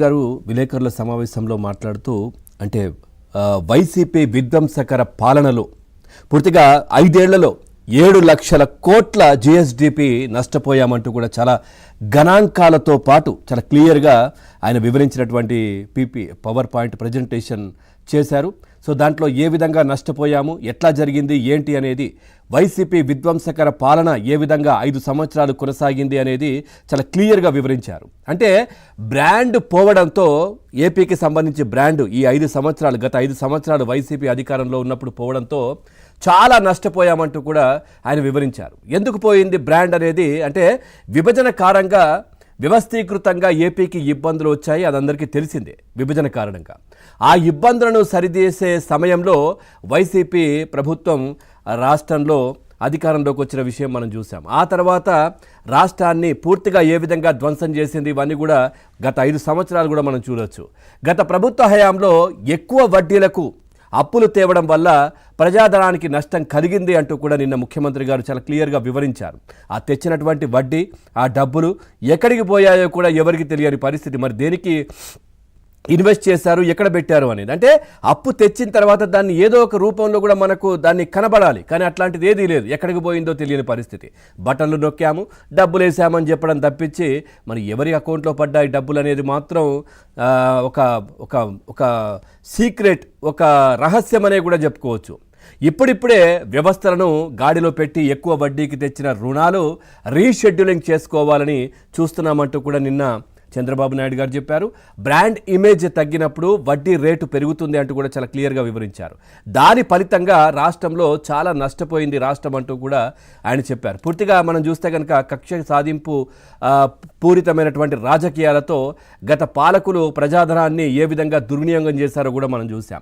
గారు విలేకరుల సమావేశంలో మాట్లాడుతూ అంటే వైసీపీ విధ్వంసకర పాలనలో పూర్తిగా 5 ఏళ్లలో 7 లక్షల కోట్ల జిఎస్డిపి నష్టపోయామంటూ కూడా చాలా గణాంకాలతో పాటు చాలా క్లియర్గా ఆయన వివరించినటువంటి పవర్ పాయింట్ ప్రజెంటేషన్ చేశారు. సో దాంట్లో ఏ విధంగా నష్టపోయాము, ఎట్లా జరిగింది, ఏంటి అనేది, వైసీపీ విధ్వంసకర పాలన ఏ విధంగా 5 సంవత్సరాలు కొనసాగింది అనేది చాలా క్లియర్గా వివరించారు. అంటే బ్రాండ్ పోవడంతో ఏపీకి సంబంధించి బ్రాండ్ ఈ 5 సంవత్సరాలు గత 5 సంవత్సరాలు వైసీపీ అధికారంలో ఉన్నప్పుడు పోవడంతో చాలా నష్టపోయామంటూ కూడా ఆయన వివరించారు. ఎందుకు పోయింది బ్రాండ్ అనేది అంటే విభజన కారణంగా వ్యవస్థీకృతంగా ఏపీకి ఇబ్బందులు వచ్చాయి, అదందరికీ తెలిసిందే. విభజన కారణంగా ఆ ఇబ్బందులను సరిచేసే సమయంలో వైసీపీ ప్రభుత్వం రాష్ట్రంలో అధికారంలోకి వచ్చిన విషయం మనం చూసాం. ఆ తర్వాత రాష్ట్రాన్ని పూర్తిగా ఏ విధంగా ధ్వంసం చేసింది ఇవన్నీ కూడా గత 5 సంవత్సరాలు కూడా మనం చూడొచ్చు. గత ప్రభుత్వ హయాంలో ఎక్కువ వడ్డీలకు అప్పులు తేవడం వల్ల ప్రజాధనానికి నష్టం కలిగింది అంటూ కూడా నిన్న ముఖ్యమంత్రి గారు చాలా క్లియర్గా వివరించారు. ఆ తెచ్చినటువంటి వడ్డీ, ఆ డబ్బులు ఎక్కడికి పోయాయో కూడా ఎవరికి తెలియని పరిస్థితి. మరి దేనికి ఇన్వెస్ట్ చేశారు, ఎక్కడ పెట్టారు అనేది. అంటే అప్పు తెచ్చిన తర్వాత దాన్ని ఏదో ఒక రూపంలో కూడా మనకు దాన్ని కనబడాలి, కానీ అట్లాంటిది ఏదీ లేదు. ఎక్కడికి పోయిందో తెలియని పరిస్థితి. బటన్లు నొక్కాము, డబ్బులు వేసామని చెప్పడం తప్పించి మరి ఎవరి అకౌంట్లో పడ్డాయి డబ్బులు అనేది మాత్రం ఒక ఒక ఒక సీక్రెట్, ఒక రహస్యం అనే కూడా చెప్పుకోవచ్చు. ఇప్పుడిప్పుడే వ్యవస్థలను గాడిలో పెట్టి ఎక్కువ వడ్డీకి తెచ్చిన రుణాలు రీషెడ్యూలింగ్ చేసుకోవాలని చూస్తున్నామంటూ కూడా నిన్న చంద్రబాబు నాయుడు గారు చెప్పారు. బ్రాండ్ ఇమేజ్ తగ్గినప్పుడు వడ్డీ రేటు పెరుగుతుంది అంటూ కూడా చాలా క్లియర్గా వివరించారు. దాని ఫలితంగా రాష్ట్రంలో చాలా నష్టపోయింది రాష్ట్రం అంటూ కూడా ఆయన చెప్పారు. పూర్తిగా మనం చూస్తే కనుక కక్ష సాధింపు పూరితమైనటువంటి రాజకీయాలతో గత పాలకులు ప్రజాధనాన్ని ఏ విధంగా దుర్వినియోగం చేశారో కూడా మనం చూసాం.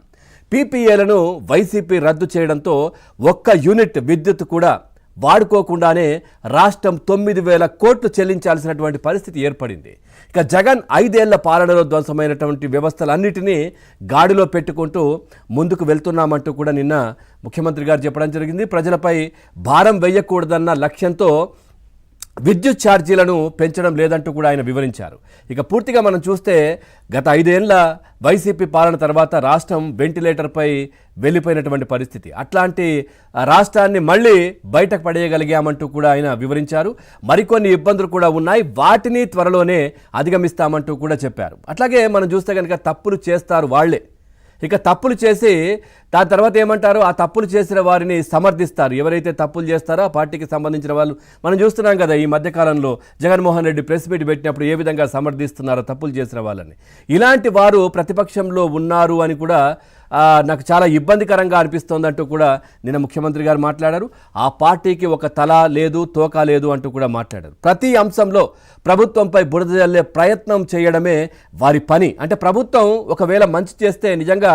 పీపీఏలను వైసీపీ రద్దు చేయడంతో 1 యూనిట్ విద్యుత్ కూడా వాడుకోకుండానే రాష్ట్రం 9,000 కోట్లు చెల్లించాల్సినటువంటి పరిస్థితి ఏర్పడింది. ఇక జగన్ 5 ఏళ్ల పాలనలో ధ్వంసమైనటువంటి వ్యవస్థలన్నిటినీ గాడిలో పెట్టుకుంటూ ముందుకు వెళ్తున్నామంటూ కూడా నిన్న ముఖ్యమంత్రి గారు చెప్పడం జరిగింది. ప్రజలపై భారం వేయకూడదన్న లక్ష్యంతో విద్యుత్ ఛార్జీలను పెంచడం లేదంటూ కూడా ఆయన వివరించారు. ఇక పూర్తిగా మనం చూస్తే గత 5 ఏళ్ల వైసీపీ పాలన తర్వాత రాష్ట్రం వెంటిలేటర్పై వెళ్ళిపోయినటువంటి పరిస్థితి. అట్లాంటి రాష్ట్రాన్ని మళ్ళీ బయటకు పడేయగలిగామంటూ కూడా ఆయన వివరించారు. మరికొన్ని ఇబ్బందులు కూడా ఉన్నాయి, వాటిని త్వరలోనే అధిగమిస్తామంటూ కూడా చెప్పారు. అట్లాగే మనం చూస్తే కనుక తప్పులు చేస్తారు వాళ్ళే. ఇక తప్పులు చేసి దాని తర్వాత ఏమంటారు, ఆ తప్పులు చేసిన వారిని సమర్థిస్తారు. ఎవరైతే తప్పులు చేస్తారో ఆ పార్టీకి సంబంధించిన వాళ్ళు మనం చూస్తున్నాం కదా. ఈ మధ్యకాలంలో జగన్మోహన్ రెడ్డి ప్రెస్ మీట్ పెట్టినప్పుడు ఏ విధంగా సమర్థిస్తున్నారో తప్పులు చేసిన వాళ్ళని. ఇలాంటి వారు ప్రతిపక్షంలో ఉన్నారు అని కూడా నాకు చాలా ఇబ్బందికరంగా అనిపిస్తోందంటూ కూడా నిన్న ముఖ్యమంత్రి గారు మాట్లాడారు. ఆ పార్టీకి ఒక తల లేదు, తోక లేదు అంటూ కూడా మాట్లాడారు. ప్రతి అంశంలో ప్రభుత్వంపై బురద జల్లే ప్రయత్నం చేయడమే వారి పని. అంటే ప్రభుత్వం ఒకవేళ మంచి చేస్తే నిజంగా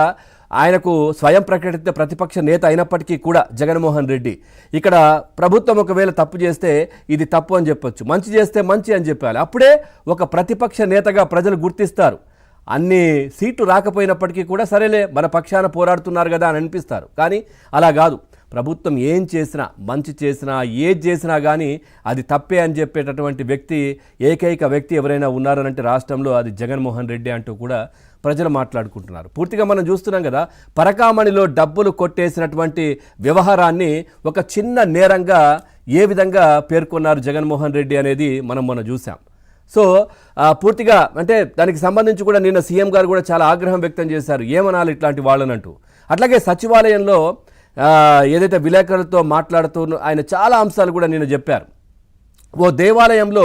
ఆయనకు స్వయం ప్రకటిత ప్రతిపక్ష నేత అయినప్పటికీ కూడా జగన్మోహన్ రెడ్డి ఇక్కడ ప్రభుత్వం ఒకవేళ తప్పు చేస్తే ఇది తప్పు అని చెప్పొచ్చు, మంచి చేస్తే మంచి అని చెప్పాలి. అప్పుడే ఒక ప్రతిపక్ష నేతగా ప్రజలు గుర్తిస్తారు. అన్ని సీట్లు రాకపోయినప్పటికీ కూడా సరేలే మన పక్షాన పోరాడుతున్నారు కదా అని అనిపిస్తారు. కానీ అలా కాదు. ప్రభుత్వం ఏం చేసినా, మంచి చేసినా, ఏది చేసినా కానీ అది తప్పే అని చెప్పేటటువంటి వ్యక్తి, ఏకైక వ్యక్తి ఎవరైనా ఉన్నారనంటే రాష్ట్రంలో అది జగన్మోహన్ రెడ్డి అంటూ కూడా ప్రజలు మాట్లాడుకుంటున్నారు. పూర్తిగా మనం చూస్తున్నాం కదా, పరకామణిలో డబ్బులు కొట్టేసినటువంటి వ్యవహారాన్ని ఒక చిన్న నేరంగా ఏ విధంగా పేర్కొన్నారు జగన్మోహన్ రెడ్డి అనేది మనం చూసాం. సో పూర్తిగా అంటే దానికి సంబంధించి కూడా నిన్న సీఎం గారు కూడా చాలా ఆగ్రహం వ్యక్తం చేశారు, ఏమనాలి ఇట్లాంటి వాళ్ళనంటూ. అట్లాగే సచివాలయంలో ఏదైతే విలేకరులతో మాట్లాడుతూ ఆయన చాలా అంశాలు కూడా నిన్న చెప్పారు. ఓ దేవాలయంలో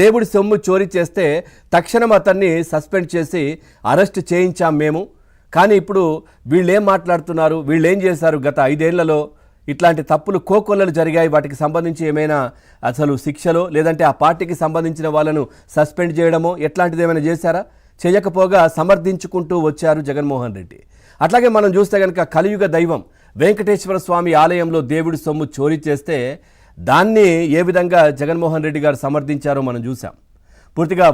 దేవుడి సొమ్ము చోరీ చేస్తే తక్షణం అతన్ని సస్పెండ్ చేసి అరెస్ట్ చేయించాం మేము. కానీ ఇప్పుడు వీళ్ళు ఏం మాట్లాడుతున్నారు, వీళ్ళు ఏం చేశారు, గత 5 ఏళ్లలో ఇట్లాంటి తప్పులు కోకొల్లలు జరిగాయి, వాటికి సంబంధించి ఏమైనా అసలు శిక్షలో లేదంటే ఆ పార్టీకి సంబంధించిన వాళ్ళను సస్పెండ్ చేయడమో ఎట్లాంటిది ఏమైనా చేశారా? చేయకపోగా సమర్థించుకుంటూ వచ్చారు జగన్మోహన్ రెడ్డి. అట్లాగే మనం చూస్తే కనుక కలియుగ దైవం వెంకటేశ్వర స్వామి ఆలయంలో దేవుడి సొమ్ము చోరీ చేస్తే దాన్ని ఏ విధంగా జగన్మోహన్ రెడ్డి గారు సమర్థించారో మనం చూసాం. పూర్తిగా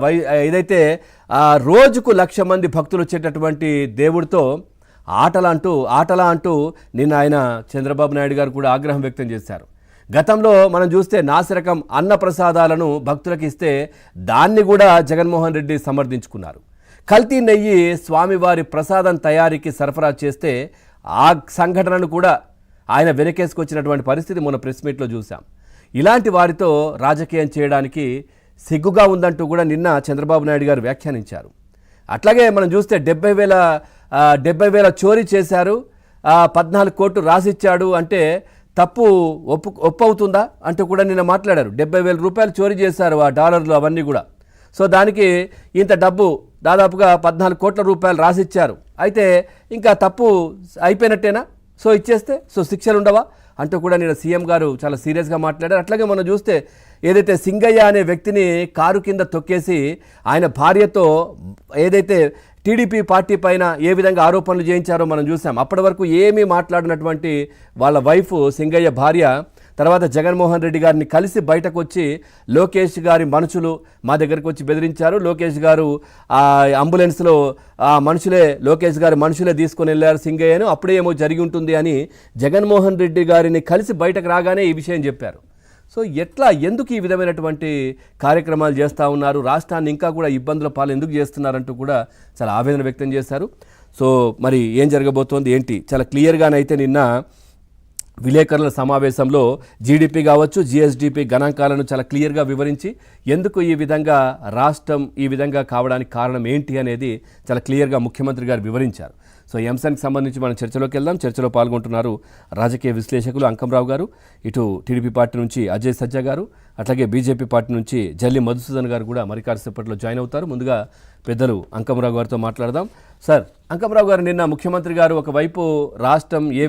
ఏదైతే రోజుకు 1,00,000 మంది భక్తులు వచ్చేటటువంటి దేవుడితో ఆటలా అంటూ నిన్న ఆయన చంద్రబాబు నాయుడు గారు కూడా ఆగ్రహం వ్యక్తం చేశారు. గతంలో మనం చూస్తే నాసిరకం అన్న ప్రసాదాలను భక్తులకు ఇస్తే దాన్ని కూడా జగన్మోహన్ రెడ్డి సమర్థించుకున్నారు. కల్తీ నెయ్యి స్వామివారి ప్రసాదం తయారీకి సరఫరా చేస్తే ఆ సంఘటనను కూడా ఆయన వెనకేసుకొచ్చినటువంటి పరిస్థితి మొన్న ప్రెస్ మీట్లో చూసాం. ఇలాంటి వారితో రాజకీయం చేయడానికి సిగ్గుగా ఉందంటూ కూడా నిన్న చంద్రబాబు నాయుడు గారు వ్యాఖ్యానించారు. అట్లాగే మనం చూస్తే 70,000 చోరీ చేశారు, 14 కోట్లు రాసిచ్చాడు అంటే తప్పు ఒప్పవుతుందా అంటూ కూడా నిన్న మాట్లాడారు. 70,000 రూపాయలు చోరీ చేశారు, ఆ డాలర్లు అవన్నీ కూడా. సో దానికి ఇంత డబ్బు దాదాపుగా 14 కోట్ల రూపాయలు రాసిచ్చారు, అయితే ఇంకా తప్పు అయిపోయినట్టేనా, సో ఇచ్చేస్తే సో శిక్షలు ఉండవా అంటూ కూడా నేను సీఎం గారు చాలా సీరియస్గా మాట్లాడారు. అట్లాగే మనం చూస్తే ఏదైతే సింగయ్య అనే వ్యక్తిని కారు కింద తొక్కేసి ఆయన భార్యతో ఏదైతే టీడీపీ పార్టీ పైన ఏ విధంగా ఆరోపణలు చేయించారో మనం చూసాం. అప్పటి వరకు ఏమీ మాట్లాడినటువంటి వాళ్ళ వైఫ్ సింగయ్య భార్య తర్వాత జగన్మోహన్ రెడ్డి గారిని కలిసి బయటకు వచ్చి లోకేష్ గారి మనుషులు మా దగ్గరికి వచ్చి బెదిరించారు, లోకేష్ గారు ఆ అంబులెన్స్లో ఆ లోకేష్ గారి మనుషులే తీసుకొని వెళ్ళారు సింగయ్యను, అప్పుడే ఏమో జరిగి ఉంటుంది అని జగన్మోహన్ రెడ్డి గారిని కలిసి బయటకు రాగానే ఈ విషయం చెప్పారు. సో ఎందుకు ఈ విధమైనటువంటి కార్యక్రమాలు చేస్తూ ఉన్నారు, రాష్ట్రాన్ని ఇంకా కూడా ఇబ్బందుల పాలు ఎందుకు చేస్తున్నారంటూ కూడా చాలా ఆవేదన వ్యక్తం చేశారు. సో మరి ఏం జరగబోతోంది ఏంటి చాలా క్లియర్గానైతే నిన్న విలేకరుల సమావేశంలో జీడిపి కావచ్చు, జిఎస్డిపి గణాంకాలను చాలా క్లియర్గా వివరించి ఎందుకు ఈ విధంగా రాష్ట్రం ఈ విధంగా కావడానికి కారణం ఏంటి అనేది చాలా క్లియర్గా ముఖ్యమంత్రి గారు వివరించారు. సో ఈ అంశానికి సంబంధించి మనం చర్చలోకి వెళ్దాం. చర్చలో పాల్గొంటున్నారు రాజకీయ విశ్లేషకులు అంకంరావు గారు, ఇటు టీడీపీ పార్టీ నుంచి అజయ్ సజ్జా గారు, అట్లాగే బీజేపీ పార్టీ నుంచి జల్లి మధుసూదన్ గారు కూడా మరి కాసేపట్లో జాయిన్ అవుతారు. ముందుగా పెద్దలు అంకంరావు గారితో మాట్లాడదాం. సార్, అంకంరావు గారు, నిన్న ముఖ్యమంత్రి గారు ఒకవైపు రాష్ట్రం ఏ